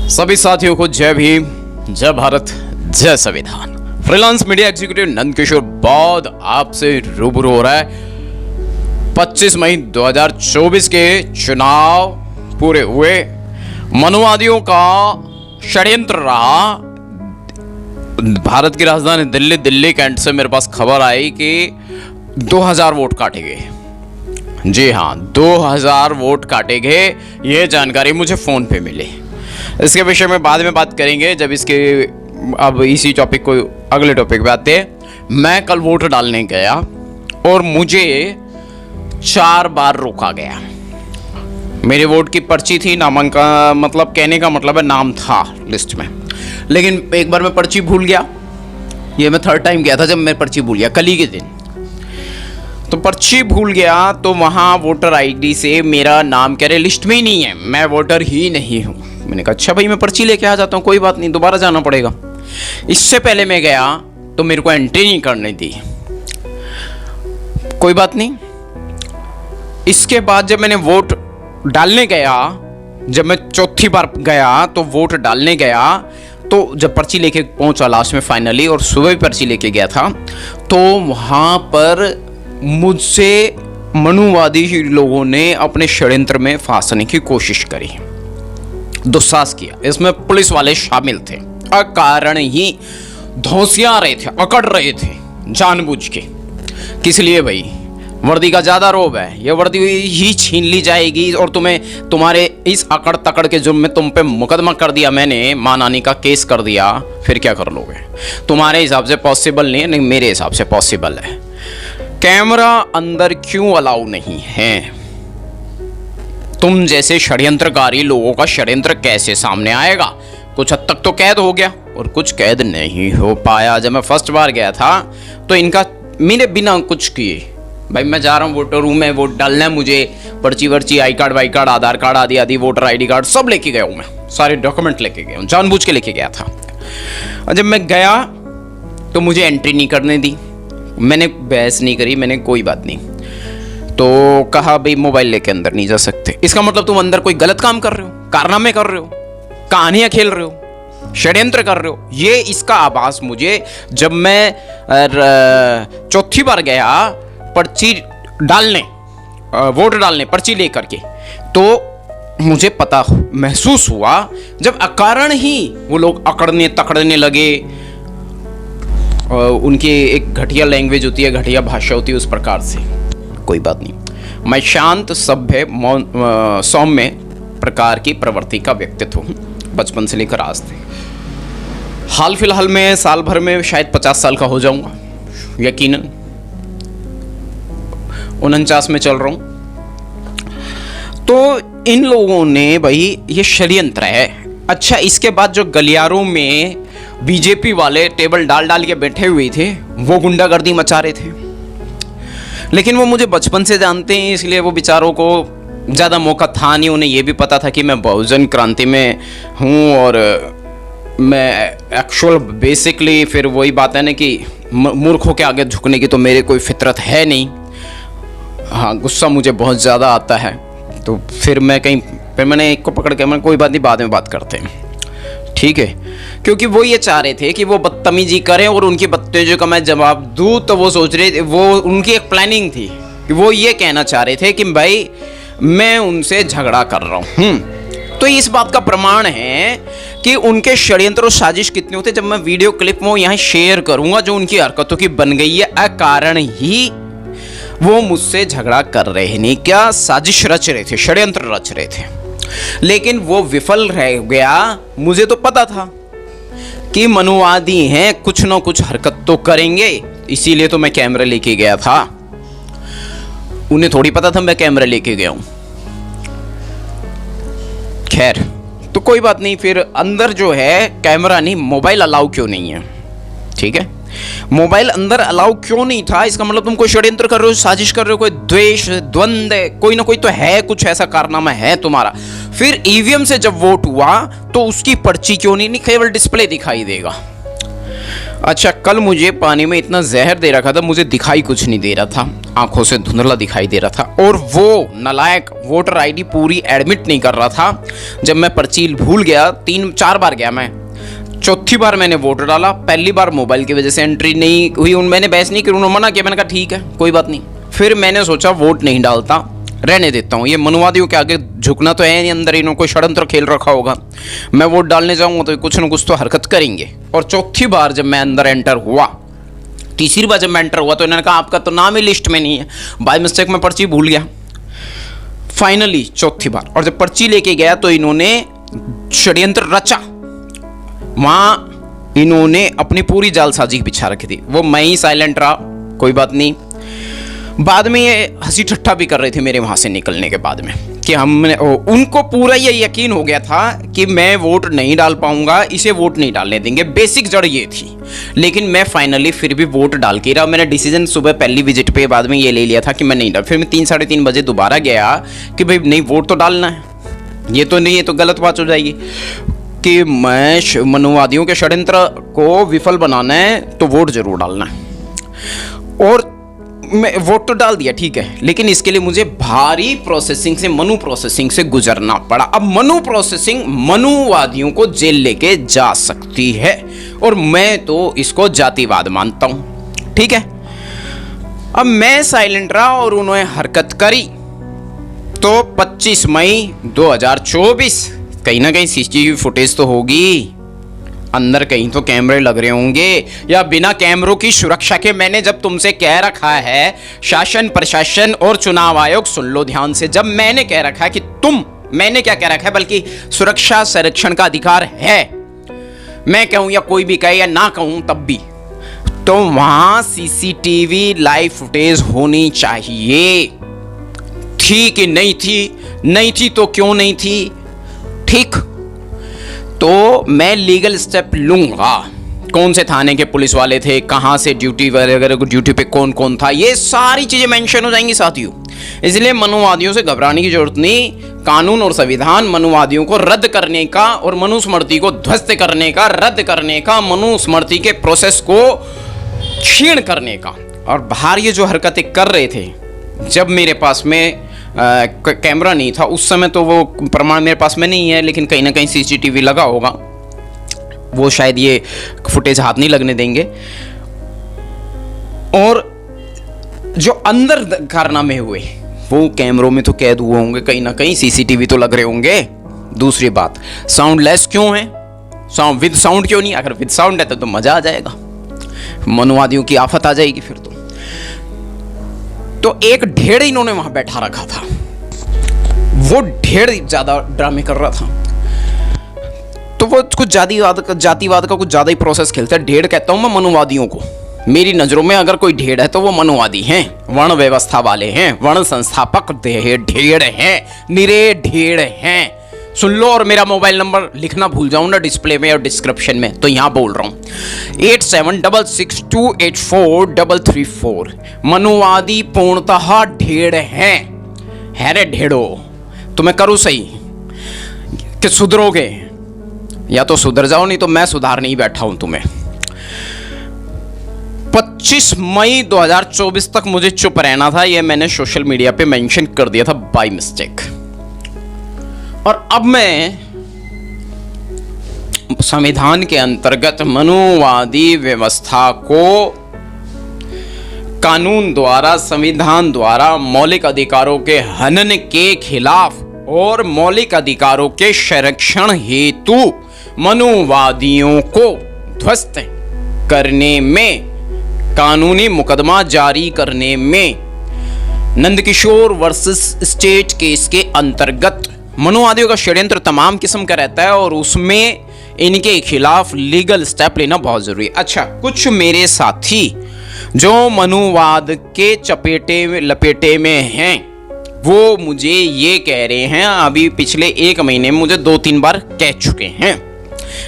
सभी साथियों को जय भीम, जय भारत, जय संविधान। फ्रीलांस मीडिया एग्जीक्यूटिव नंदकिशोर बौद्ध आपसे रूबरू हो रहा है। 25 मई 2024 के चुनाव पूरे हुए। मनुवादियों का षड्यंत्र रहा। भारत की राजधानी दिल्ली कैंट से मेरे पास खबर आई कि 2000 वोट काटे गए। जी हाँ, 2000 वोट काटे गए। ये जानकारी मुझे फोन पे मिली। इसके विषय में बाद में बात करेंगे जब अब इसी टॉपिक को अगले टॉपिक पे आते हैं। मैं कल वोट डालने गया और मुझे 4 बार रोका गया। मेरे वोट की पर्ची थी, नामांकन मतलब कहने का मतलब है नाम था लिस्ट में, लेकिन एक बार मैं पर्ची भूल गया। ये मैं 3rd टाइम गया था जब मैं पर्ची भूल गया, कल ही के दिन। तो पर्ची भूल गया तो वहाँ वोटर आईडी से मेरा नाम कह रहे लिस्ट में ही नहीं है, मैं वोटर ही नहीं हूँ। मैंने कहा अच्छा भाई, मैं पर्ची लेके आ जाता हूँ, कोई बात नहीं, दोबारा जाना पड़ेगा। इससे पहले मैं गया तो मेरे को एंट्री नहीं करने दी, कोई बात नहीं। इसके बाद जब मैंने वोट डालने गया, जब मैं 4थी बार गया तो वोट डालने गया, तो जब पर्ची लेके पहुंचा लास्ट में फाइनली, और सुबह भी पर्ची लेके गया था, तो वहां पर मुझसे मनुवादी लोगों ने अपने षड्यंत्र में फांसने की कोशिश करी, दुस्साहस किया। इसमें पुलिस वाले शामिल थे, अकारण ही धौंसिया रहे थे, अकड़ रहे थे जानबूझ के। किस लिए भाई? वर्दी का ज्यादा रोब है, ये वर्दी ही छीन ली जाएगी और तुम्हारे इस अकड़ तकड़ के जुर्म में तुम पे मुकदमा कर दिया मैंने, मां नानी का केस कर दिया, फिर क्या कर लोगे? तुम्हारे हिसाब से पॉसिबल नहीं है, नहीं मेरे हिसाब से पॉसिबल है। कैमरा अंदर क्यों अलाउ नहीं है? तुम जैसे षड्यंत्रकारी लोगों का षड्यंत्र कैसे सामने आएगा? कुछ हद तक तो कैद हो गया और कुछ कैद नहीं हो पाया। जब मैं फर्स्ट बार गया था तो इनका मेरे बिना कुछ किए, भाई मैं जा रहा हूँ वोटर रूम में, वोट डालना है मुझे, पर्ची वर्ची, I card Y card, Aadhaar card आदि आदि, वोटर आईडी कार्ड सब लेके गया हूँ, मैं सारे डॉक्यूमेंट लेके गया हूँ, जानबूझ के लेके गया था। और जब मैं गया तो मुझे एंट्री नहीं करने दी। मैंने बहस नहीं करी, मैंने कोई बात नहीं, तो कहा भाई मोबाइल लेके अंदर नहीं जा सकते। इसका मतलब तुम अंदर कोई गलत काम कर रहे हो, कारनामे कर रहे हो, कहानियां खेल रहे हो, षड्यंत्र कर रहे हो। ये इसका आभास मुझे जब मैं 4थी बार गया पर्ची डालने, वोट डालने पर्ची लेकर के, तो मुझे पता महसूस हुआ जब अकारण ही वो लोग अकड़ने तकड़ने लगे। उनकी एक घटिया लैंग्वेज होती है, घटिया भाषा होती है, उस प्रकार से। कोई बात नहीं, मैं शांत सभ्य सौम्य प्रकार की प्रवृत्ति का व्यक्तित्व हूँ, बचपन से लेकर आज तक। हाल फिलहाल में साल भर में शायद 50 साल का हो जाऊंगा, यकीनन 49 में चल रहा हूँ। तो इन लोगों ने भाई ये षड्यंत्र है। अच्छा, इसके बाद जो गलियारों में बीजेपी वाले टेबल डाल के बैठे हुए थे, वो गुंडागर्दी मचा रहे थे, लेकिन वो मुझे बचपन से जानते हैं, इसलिए वो बेचारों को ज़्यादा मौका था नहीं। उन्हें ये भी पता था कि मैं बहुजन क्रांति में हूँ और मैं एक्चुअल बेसिकली, फिर वही बात है ना कि मूर्खों के आगे झुकने की तो मेरे कोई फितरत है नहीं। हाँ, गुस्सा मुझे बहुत ज़्यादा आता है, तो फिर मैंने एक को पकड़ के, मैं कोई बात नहीं, बाद में बात करते हैं, ठीक है? क्योंकि वो ये चाह रहे थे कि वो बदतमीजी करें और उनकी बदतमीजी का मैं जवाब दूं, तो वो सोच रहे थे, वो उनकी एक प्लानिंग थी कि वो ये कहना चाह रहे थे कि भाई मैं उनसे झगड़ा कर रहा हूँ। तो इस बात का प्रमाण है कि उनके षड्यंत्र और साजिश कितने होते। जब मैं वीडियो क्लिप वो यहाँ शेयर करूंगा जो उनकी हरकतों की बन गई है, अकारण ही वो मुझसे झगड़ा कर रहे नहीं, क्या साजिश रच रहे थे, षड्यंत्र रच रहे थे, लेकिन वो विफल रह गया। मुझे तो पता था कि मनुवादी हैं, कुछ ना कुछ हरकत तो करेंगे, इसीलिए तो मैं कैमरा लेके गया था। उन्हें थोड़ी पता था मैं कैमरा लेके गया हूं। खैर, तो कोई बात नहीं। फिर अंदर जो है कैमरा नहीं, मोबाइल अलाउ क्यों नहीं है? ठीक है, मोबाइल अंदर अलाउ क्यों नहीं था? इसका मतलब तुम कोई षड्यंत्र कर रहे हो, साजिश कर रहे हो, कोई द्वेष द्वंद्व, कोई ना कोई तो है, कुछ ऐसा कारनामा है तुम्हारा। फिर ईवीएम से जब वोट हुआ तो उसकी पर्ची क्यों नहीं, केवल डिस्प्ले दिखाई देगा। अच्छा, कल मुझे पानी में इतना जहर दे रखा था, मुझे दिखाई कुछ नहीं दे रहा था, आंखों से धुंधला दिखाई दे रहा था। और वो नालायक वोटर आईडी पूरी एडमिट नहीं कर रहा था। जब मैं पर्ची भूल गया, 3-4 बार गया मैं, चौथी बार मैंने वोट डाला। पहली बार मोबाइल की वजह से एंट्री नहीं हुई, मैंने बहस नहीं की, उन्होंने मना किया, मैंने कहा ठीक है कोई बात नहीं। फिर मैंने सोचा वोट नहीं डालता, रहने देता हूँ, ये मनुवादियों के आगे झुकना तो है नहीं, अंदर इन्होंने कोई षड्यंत्र खेल रखा होगा, मैं वोट डालने जाऊँगा तो कुछ ना कुछ तो हरकत करेंगे। और चौथी बार जब मैं अंदर एंटर हुआ, तीसरी बार जब मैं एंटर हुआ तो इन्होंने कहा आपका तो नाम ही लिस्ट में नहीं है, बाय मिस्टेक मैं पर्ची भूल गया। फाइनली चौथी बार, और जब पर्ची लेके गया तो इन्होंने षड्यंत्र रचा, वहाँ इन्होंने अपनी पूरी जालसाजी बिछा रखी थी। वो मैं ही साइलेंट रहा, कोई बात नहीं। बाद में ये हंसी ठट्ठा भी कर रहे थे मेरे वहाँ से निकलने के बाद में कि हमने, उनको पूरा ये यकीन हो गया था कि मैं वोट नहीं डाल पाऊंगा, इसे वोट नहीं डालने देंगे, बेसिक जड़ ये थी। लेकिन मैं फाइनली फिर भी वोट डाल के रहा। मैंने डिसीजन सुबह पहली विजिट पे बाद में ये ले लिया था कि मैं नहीं डाल। फिर मैं 3-3:30 बजे दोबारा गया कि भाई नहीं, वोट तो डालना है, ये तो नहीं, ये तो गलत बात हो जाएगी कि मैं मनुवादियों के षड्यंत्र को विफल बनाना है तो वोट जरूर डालना है। और मैं वोट तो डाल दिया, ठीक है, लेकिन इसके लिए मुझे भारी प्रोसेसिंग से, मनु प्रोसेसिंग से गुजरना पड़ा। अब मनु प्रोसेसिंग मनुवादियों को जेल लेके जा सकती है, और मैं तो इसको जातिवाद मानता हूं, ठीक है। अब मैं साइलेंट रहा और उन्होंने हरकत करी। तो 25 मई 2024, कहीं ना कहीं सीसीटीवी फुटेज तो होगी, अंदर कहीं तो कैमरे लग रहे होंगे, या बिना कैमरों की सुरक्षा के। मैंने जब तुमसे कह रखा है, शासन प्रशासन और चुनाव आयोग सुन लो ध्यान से, जब मैंने कह रखा है कि मैंने क्या कह रखा है, बल्कि सुरक्षा संरक्षण का अधिकार है, मैं कहूं या कोई भी कहे या ना कहूं तब भी, तो वहां सीसीटीवी लाइव फुटेज होनी चाहिए। थी कि नहीं थी? नहीं थी तो क्यों नहीं थी? ठीक, तो मैं लीगल स्टेप लूंगा। कौन से थाने के पुलिस वाले थे, कहाँ से ड्यूटी वगैरह, ड्यूटी पे कौन कौन था, ये सारी चीजें मेंशन हो जाएंगी साथियों। इसलिए मनुवादियों से घबराने की जरूरत नहीं। कानून और संविधान मनुवादियों को रद्द करने का और मनुस्मृति को ध्वस्त करने का, रद्द करने का, मनुस्मृति के प्रोसेस को क्षीण करने का। और बाहर ये जो हरकतें कर रहे थे, जब मेरे पास में कैमरा नहीं था उस समय, तो वो प्रमाण मेरे पास में नहीं है, लेकिन कहीं ना कहीं सीसीटीवी लगा होगा, वो शायद ये फुटेज हाथ नहीं लगने देंगे। और जो अंदर कारनामे हुए वो कैमरों में तो कैद हुए होंगे, कहीं ना कहीं सीसीटीवी तो लग रहे होंगे। दूसरी बात, साउंडलेस क्यों है, साउंड विद साउंड क्यों नहीं? अगर विद साउंड है तो मजा आ जाएगा, मनुवादियों की आफत आ जाएगी फिर तो एक ढेड़ इन्होंने वहां बैठा रखा था, वो ढेड़ ज्यादा ड्रामे कर रहा था, तो वो कुछ जातिवाद का कुछ ज्यादा ही प्रोसेस खेलता है। ढेड़ कहता हूं मैं मनुवादियों को, मेरी नजरों में अगर कोई ढेड़ है तो वो मनुवादी हैं, वर्ण व्यवस्था वाले हैं, वर्ण संस्थापक ढेड़ हैं, निरे ढेड़ हैं। सुन लो, और मेरा मोबाइल नंबर लिखना भूल जाऊं ना डिस्प्ले में और डिस्क्रिप्शन में, तो यहां बोल रहा हूं 8766284334। मनुवादी पूर्णतः ढेड़ हैं। रे ढेड़ो, तुम्हें करूं सही कि सुधरोगे, या तो सुधर जाओ, नहीं तो मैं सुधारने ही बैठा हूं तुम्हें। 25 मई 2024 तक मुझे चुप रहना था, यह मैंने सोशल मीडिया पे मेंशन कर दिया था बाय मिस्टेक। और अब मैं संविधान के अंतर्गत मनुवादी व्यवस्था को कानून द्वारा, संविधान द्वारा मौलिक अधिकारों के हनन के खिलाफ और मौलिक अधिकारों के संरक्षण हेतु मनुवादियों को ध्वस्त करने में, कानूनी मुकदमा जारी करने में, नंदकिशोर वर्सेस स्टेट केस के अंतर्गत मनुवादियों का षड्यंत्र तमाम किस्म का रहता है, और उसमें इनके खिलाफ लीगल स्टेप लेना बहुत जरूरी है। अच्छा, कुछ मेरे साथी जो मनुवाद के लपेटे में हैं, वो मुझे ये कह रहे हैं, अभी पिछले 1 महीने में मुझे 2-3 बार कह चुके हैं,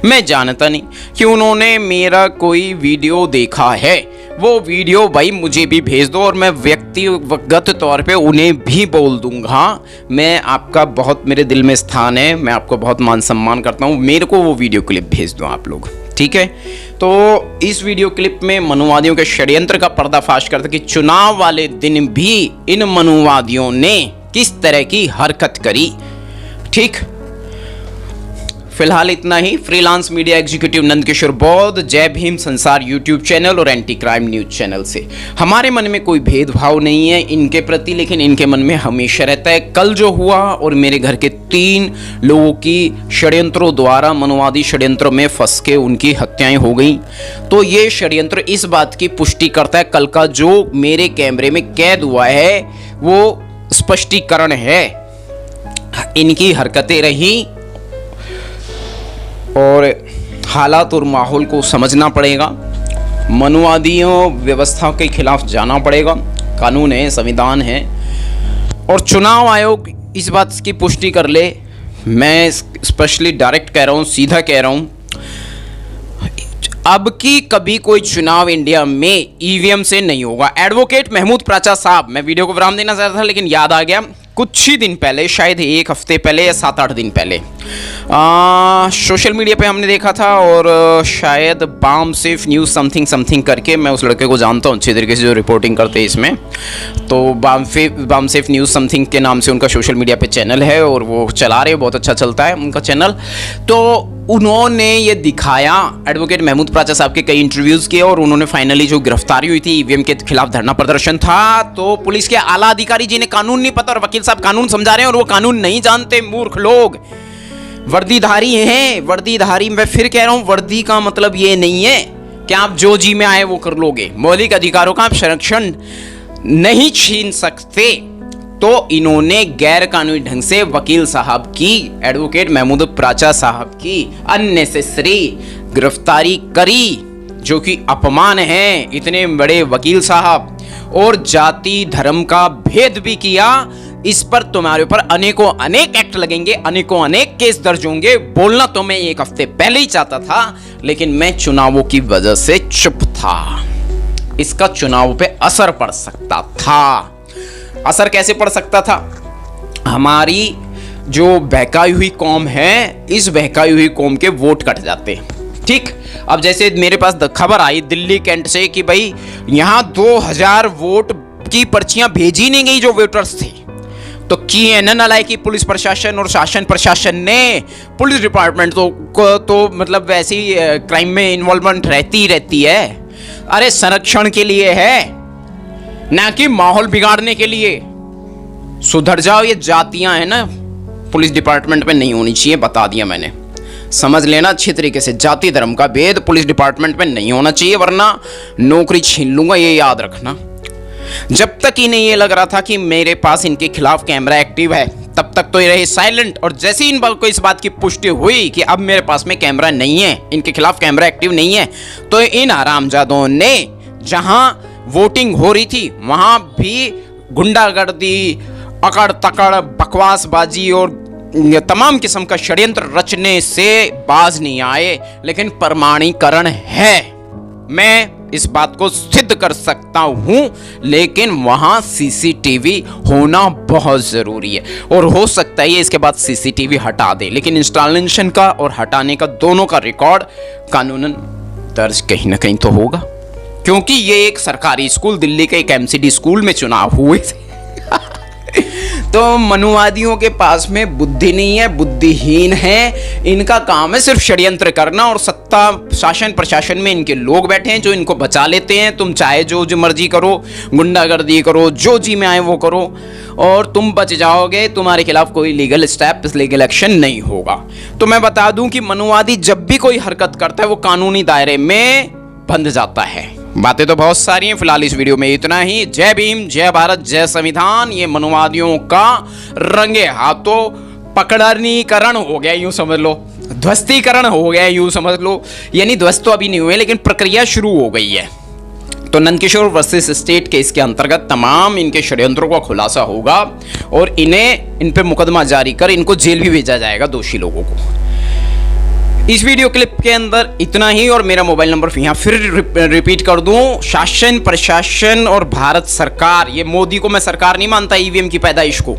मैं जानता नहीं कि उन्होंने मेरा कोई वीडियो देखा है, वो वीडियो भाई मुझे भी भेज दो, और मैं व्यक्तिगत तौर पे उन्हें भी बोल दूंगा। मैं आपका बहुत, मेरे दिल में स्थान है, मैं आपको बहुत मान सम्मान करता हूँ, मेरे को वो वीडियो क्लिप भेज दो आप लोग, ठीक है। तो इस वीडियो क्लिप में मनुवादियों के षड्यंत्र का पर्दाफाश करता कि चुनाव वाले दिन भी इन मनुवादियों ने किस तरह की हरकत करी। ठीक, फिलहाल इतना ही। फ्रीलांस मीडिया एग्जीक्यूटिव नंदकिशोर बौद्ध, जय भीम संसार यूट्यूब चैनल और एंटी क्राइम न्यूज चैनल से। हमारे मन में कोई भेदभाव नहीं है इनके प्रति, लेकिन इनके मन में हमेशा रहता है। कल जो हुआ और मेरे घर के 3 लोगों की षड्यंत्रों द्वारा, मनुवादी षड्यंत्रों में फंस के उनकी हत्याएं हो गई, तो ये षड्यंत्र इस बात की पुष्टि करता है, कल का जो मेरे कैमरे में कैद हुआ है वो स्पष्टीकरण है। इनकी हरकतें रही और हालात और माहौल को समझना पड़ेगा। मनुवादियों व्यवस्था के खिलाफ जाना पड़ेगा। कानून है, संविधान है और चुनाव आयोग इस बात की पुष्टि कर ले। मैं स्पेशली डायरेक्ट कह रहा हूँ, सीधा कह रहा हूँ, अब की कभी कोई चुनाव इंडिया में ईवीएम से नहीं होगा। एडवोकेट महमूद प्राचा साहब, मैं वीडियो को विराम देना चाहता था लेकिन याद आ गया, कुछ ही दिन पहले, शायद 1 हफ्ते पहले या 7-8 दिन पहले सोशल मीडिया पे हमने देखा था, और शायद बाम सेफ न्यूज़ समथिंग करके, मैं उस लड़के को जानता हूँ अच्छी तरीके से जो रिपोर्टिंग करते हैं इसमें, तो बाम सेफ न्यूज़ समथिंग के नाम से उनका सोशल मीडिया पे चैनल है और वो चला रहे, बहुत अच्छा चलता है उनका चैनल। तो उन्होंने ये दिखाया, एडवोकेट महमूद प्राचा साहब के कई इंटरव्यूज़ किए और उन्होंने फाइनली जो गिरफ्तारी हुई थी, ईवीएम के खिलाफ धरना प्रदर्शन था, तो पुलिस के आला अधिकारी जिन्हें कानून नहीं पता और वकील साहब कानून समझा रहे हैं और वो कानून नहीं जानते, मूर्ख लोग, वर्दीधारी हैं। वर्दीधारी, मैं फिर कह रहा हूं, वर्दी का मतलब ये नहीं है कि आप जो जी में आए वो कर लोगे। मौलिक अधिकारों का आप संरक्षण नहीं छीन सकते। तो इन्होंने गैर कानूनी ढंग से वकील साहब की, एडवोकेट महमूद प्राचा साहब की अननेसेसरी गिरफ्तारी करी, जो कि अपमान है। इतने बड़े वकील साहब, और जाति धर्म का भेद भी किया। इस पर तुम्हारे ऊपर अनेकों अनेक एक्ट लगेंगे, अनेकों अनेक केस दर्ज होंगे। बोलना तो मैं 1 हफ्ते पहले ही चाहता था, लेकिन मैं चुनावों की वजह से चुप था। इसका चुनाव पे असर पड़ सकता था। असर कैसे पड़ सकता था? हमारी जो बहकाई हुई कौम है, इस बहकाई हुई कौम के वोट कट जाते। ठीक, अब जैसे मेरे पास खबर आई दिल्ली कैंट से कि भाई यहां 2000 वोट की पर्चियां भेजी नहीं गई जो वोटर्स थे, तो की नालायकी पुलिस प्रशासन और शासन प्रशासन ने, पुलिस डिपार्टमेंट तो मतलब वैसी क्राइम में इन्वॉल्वमेंट रहती है। अरे संरक्षण के लिए है, ना कि माहौल बिगाड़ने के लिए। सुधर जाओ। ये जातियां हैं ना, पुलिस डिपार्टमेंट में नहीं होनी चाहिए, बता दिया मैंने, समझ लेना अच्छी तरीके से। जाति धर्म का भेद पुलिस डिपार्टमेंट में नहीं होना चाहिए, वरना नौकरी छीन लूंगा, ये याद रखना। जब तक इन्हें ये लग रहा था कि मेरे पास इनके खिलाफ कैमरा एक्टिव है, तब तक तो ये रहे साइलेंट। और जैसे इन को इस बात की पुष्टि हुई कि अब मेरे पास में कैमरा नहीं है, इनके खिलाफ कैमरा एक्टिव नहीं है, तो इन हरामजादों ने जहां वोटिंग हो रही थी वहां भी गुंडागर्दी, अकड़ तकड़, बकवासबाजी और तमाम किस्म का षड्यंत्र रचने से बाज नहीं आए। लेकिन प्रमाणीकरण है, मैं इस बात को सिद्ध कर सकता हूं, लेकिन वहां सीसीटीवी होना बहुत जरूरी है। और हो सकता है ये इसके बाद सीसीटीवी हटा दे, लेकिन इंस्टॉलेशन का और हटाने का दोनों का रिकॉर्ड कानूनन दर्ज कहीं ना कहीं तो होगा, क्योंकि ये एक सरकारी स्कूल, दिल्ली के एक एमसीडी स्कूल में चुनाव हुए थे। तो मनुवादियों के पास में बुद्धि नहीं है, बुद्धिहीन है। इनका काम है सिर्फ षड्यंत्र करना, और सत्ता शासन प्रशासन में इनके लोग बैठे हैं जो इनको बचा लेते हैं। तुम चाहे जो मर्जी करो, गुंडागर्दी करो, जो जी में आए वो करो, और तुम बच जाओगे। तुम्हारे खिलाफ कोई लीगल स्टेप, लीगल एक्शन नहीं होगा। तो मैं बता दूं कि मनुवादी जब भी कोई हरकत करता है वो कानूनी दायरे में बंध जाता है। बातें तो बहुत सारी हैं, फिलहाल इस वीडियो में इतना ही। जय भीम, जय भारत, जय संविधान। ये मनुवादियों का रंगे हाथों पकड़नीकरण हो गया, यूं समझ लो, ध्वस्तीकरण हो गया, यूं समझ लो। यानी ध्वस्त तो अभी नहीं हुए, लेकिन प्रक्रिया शुरू हो गई है। तो नंदकिशोर वर्सेस स्टेट केस के अंतर्गत तमाम इनके षड्यंत्रों का खुलासा होगा और इन पे मुकदमा जारी कर इनको जेल भी भेजा जाएगा, दोषी लोगों को। इस वीडियो क्लिप के अंदर इतना ही, और मेरा मोबाइल नंबर यहाँ फिर रिपीट कर दूं। शासन प्रशासन और भारत सरकार, ये मोदी को मैं सरकार नहीं मानता, ईवीएम की पैदाइश को।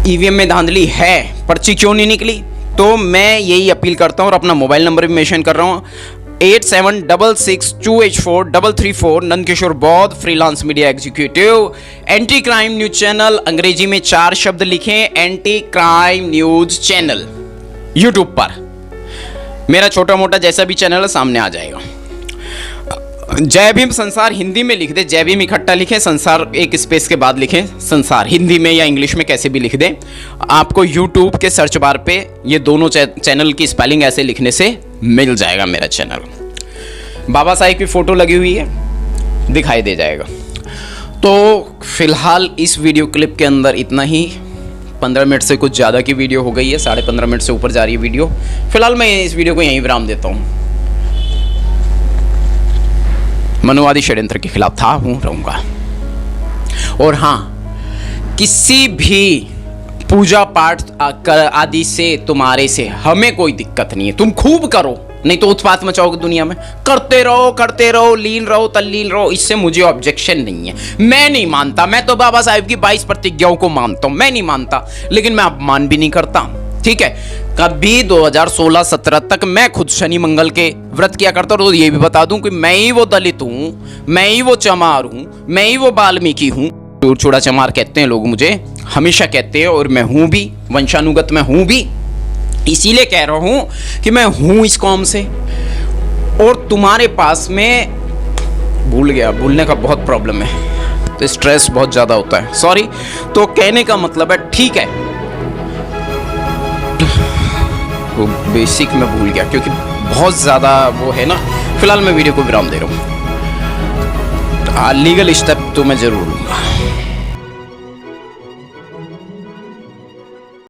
ईवीएम में धांधली है, पर्ची क्यों नहीं निकली? तो मैं यही अपील करता हूँ और अपना मोबाइल नंबर भी मेंशन कर रहा हूँ 8766284334। नंदकिशोर बौद्ध, freelance media executive, anti crime news channel. अंग्रेजी में 4 शब्द लिखें, anti crime news channel. YouTube पर मेरा छोटा मोटा जैसा भी चैनल है सामने आ जाएगा। जय भीम संसार हिंदी में लिख दे, जय भीम इकट्ठा लिखें, संसार एक स्पेस के बाद लिखें, संसार हिंदी में या इंग्लिश में कैसे भी लिख दें। आपको यूट्यूब के सर्च बार पे ये दोनों चैनल की स्पेलिंग ऐसे लिखने से मिल जाएगा मेरा चैनल। बाबा साहेब की फोटो लगी हुई है, दिखाई दे जाएगा। तो फिलहाल इस वीडियो क्लिप के अंदर इतना ही। 15 मिनट से कुछ ज़्यादा की वीडियो हो गई है, 15.5 मिनट से ऊपर जा रही है वीडियो। फिलहाल मैं इस वीडियो को यहीं विराम देता हूँ। मनुवादी षड्यंत्र के खिलाफ था, हूँ, रहूँगा। और हाँ, किसी भी पूजा पाठ आदि से तुम्हारे से हमें कोई दिक्कत नहीं है। तुम खूब करो, नहीं तो उत्पात मचाओगे दुनिया में। करते रहो, लीन रहो, तल्लीन रहो, इससे मुझे ऑब्जेक्शन नहीं है। मैं नहीं मानता, मैं तो बाबा साहेब की 22 प्रतिज्ञाओं को मानता हूँ। मैं नहीं मानता, लेकिन मैं अपमान भी नहीं करता, ठीक है। कभी 2016-17 तक मैं खुद शनि मंगल के व्रत किया करता हूँ। तो ये भी बता दूं कि मैं ही वो दलित हूँ, मैं ही वो चमार हूँ, मैं ही वो वाल्मीकि हूँ। चूड़ा चमार कहते हैं लोग मुझे, हमेशा कहते हैं, और मैं हूँ भी, वंशानुगत मैं हूँ भी। इसीलिए कह रहा हूँ कि मैं हूँ इस कौम से। और तुम्हारे पास में भूलने का बहुत प्रॉब्लम है, तो स्ट्रेस बहुत ज़्यादा होता है, सॉरी। तो कहने का मतलब है, ठीक है, वो बेसिक मैं भूल गया क्योंकि बहुत ज़्यादा वो है ना। फिलहाल मैं वीडियो को विराम दे रहा हूँ। लीगल स्टेप तो मैं ज़रूर लूँगा।